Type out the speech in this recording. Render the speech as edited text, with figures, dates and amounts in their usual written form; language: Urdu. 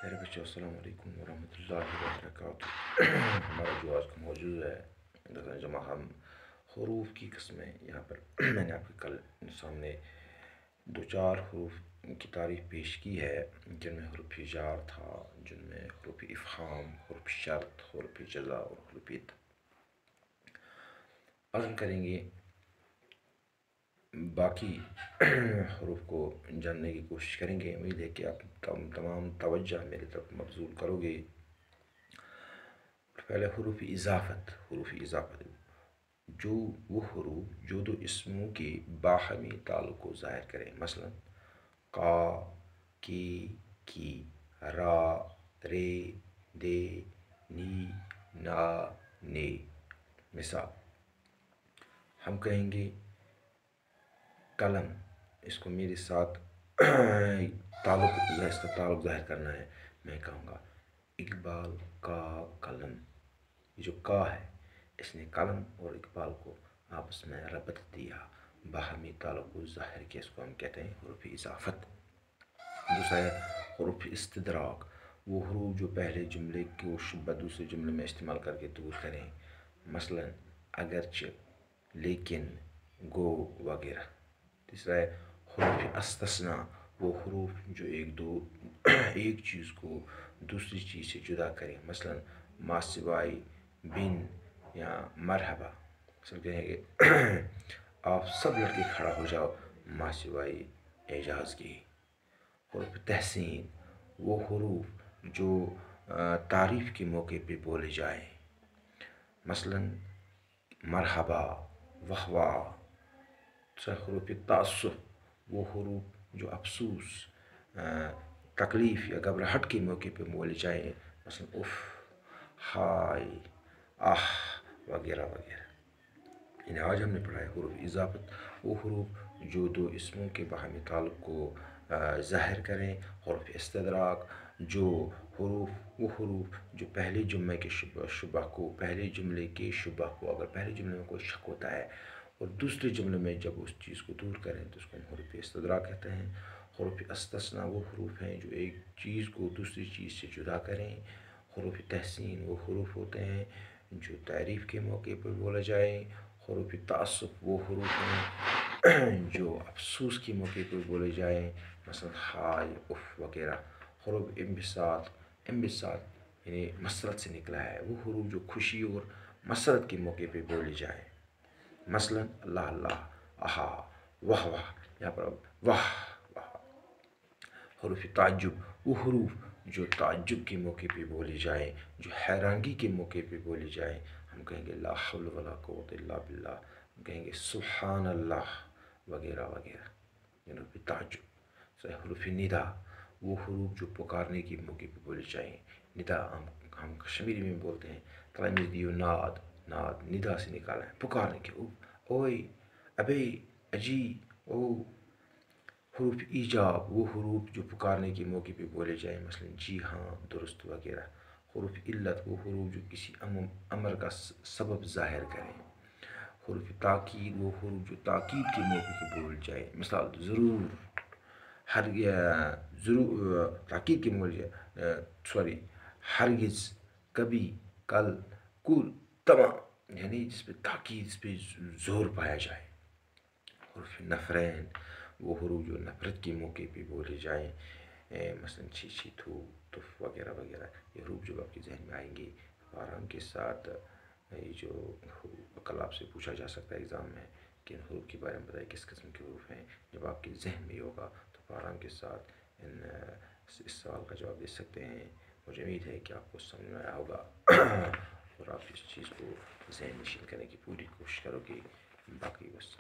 میرے بچوں السلام علیکم ورحمۃ اللہ وبرکاتہ۔ ہمارا جو آج کا موضوع ہے جمع ہم حروف کی قسمیں۔ یہاں پر میں نے آپ کے کل سامنے دو چار حروف کی تعریف پیش کی ہے، جن میں حروف جار تھا، جن میں حروف افہام، حروف شرط، حروف جزا اور حروف عزم کریں گے باقی حروف کو جاننے کی کوشش کریں گے۔ امید ہے کہ آپ تمام توجہ میری طرف مبذول کرو گے۔ پہلے حروف اضافت۔ حروف اضافت جو وہ حروف جو دو اسموں کے باہمی تعلق کو ظاہر کریں، مثلا قا، کی، را، رے، دے، نی، نا، نے۔ مثال ہم کہیں گے قلم، اس کو میرے ساتھ اس کا تعلق ظاہر کرنا ہے۔ میں کہوں گا اقبال کا قلم۔ یہ جو کا ہے، اس نے قلم اور اقبال کو آپس میں ربط دیا، باہمی تعلق کو ظاہر کیا۔ اس کو ہم کہتے ہیں حروف اضافت۔ دوسرا ہے حروف استدراک۔ وہ حروف جو پہلے جملے کو شبہ دوسرے جملے میں استعمال کر کے دور کریں، مثلا اگرچہ، لیکن، گو وغیرہ۔ تیسرا ہے حروف استثناء۔ وہ حروف جو ایک چیز کو دوسری چیز سے جدا کریں، مثلا ما سوائے، بن یا مرحبا۔ مثلا کہیں گے آپ سب لڑکے کھڑا ہو جاؤ ما سوائے اعجاز کے۔ حروف تحسین۔ وہ حروف جو تعریف کے موقع پہ بولے جائیں، مثلا مرحبا، واہ واہ۔ حروف تعسف۔ وہ حروف جو افسوس، تکلیف یا گھبراہٹ کے موقع پہ بولے جائیں، مثلا اف، ہائے، آہ وغیرہ وغیرہ۔ یعنی آج ہم نے پڑھا ہے حروف اضافت۔ وہ حروف جو دو اسموں کے باہمی تعلق کو ظاہر کریں۔ حروف استدراک۔ وہ حروف جو پہلے جملے کے شبہ کو اگر پہلے جملے میں کوئی شک ہوتا ہے اور دوسرے جملے میں جب اس چیز کو دور کریں تو اس کو ہم حروف استدراک کہتے ہیں۔ حروف استثناء وہ حروف ہیں جو ایک چیز کو دوسری چیز سے جدا کریں۔ حروف تحسین وہ حروف ہوتے ہیں جو تعریف کے موقع پر بولا جائیں۔ حروف تعسف وہ حروف ہیں جو افسوس کے موقع پر بولے جائیں، مثلا ہائے، اف وغیرہ۔ حروف انبساط یعنی مسرت سے نکلا ہے۔ وہ حروف جو خوشی اور مسرت کے موقع پہ بولے جائیں، مثلا اللہ اللہ، آہا، واہ واہ۔ یہاں پر واہ واہ۔ حروف تعجب۔ وہ حروف جو تعجب کے موقع پہ بولے جائیں، جو حیرانگی کے موقع پہ بولے جائیں، ہم کہیں گے لا حول ولا قوت الا باللہ، ہم کہیں گے سبحان اللہ وغیرہ وغیرہ۔ حروف تعجب۔ حروف ندا۔ وہ حروف جو پکارنے کے موقع پہ بولے جائیں، ندا ہم کشمیری میں بولتے ہیں تلاميذ دیو ناد، ندا سے نکالا ہے، پکارنے کے، اوئے، ابے، اجی، او۔ حروف ایجاب۔ وہ حروف جو پکارنے کے موقع پہ بولے جائیں، مثلا جی ہاں، درست وغیرہ۔ حروف علت۔ وہ حروف جو کسی امر کا سبب ظاہر کریں۔ حروف تاکید۔ وہ حروف جو تاکید کے موقع پہ بولے جائیں، مثال ضرور، تاکید کے ہرگز، کبھی، کل، کل، تمام، یعنی جس پہ تاکید، اس پہ زور پایا جائے۔ حروف نفرین۔ وہ حروف جو نفرت کے موقع پہ بولے جائیں، مثلا چھی چھی، تھو تف وغیرہ وغیرہ۔ یہ حروف جب آپ کے ذہن میں آئیں گے آرام کے ساتھ، یہ جو کل آپ سے پوچھا جا سکتا ہے ایگزام میں کہ ان حروف کے بارے میں بتائیں کس قسم کے حروف ہیں، جب آپ کے ذہن میں ہوگا تو آرام کے ساتھ اس سوال کا جواب دے سکتے ہیں۔ مجھے امید ہے کہ آپ کو سمجھ میں آیا ہوگا اور آپ اس چیز کو ذہن نشین کرنے کی پوری کوشش کرو گے۔ باقی بس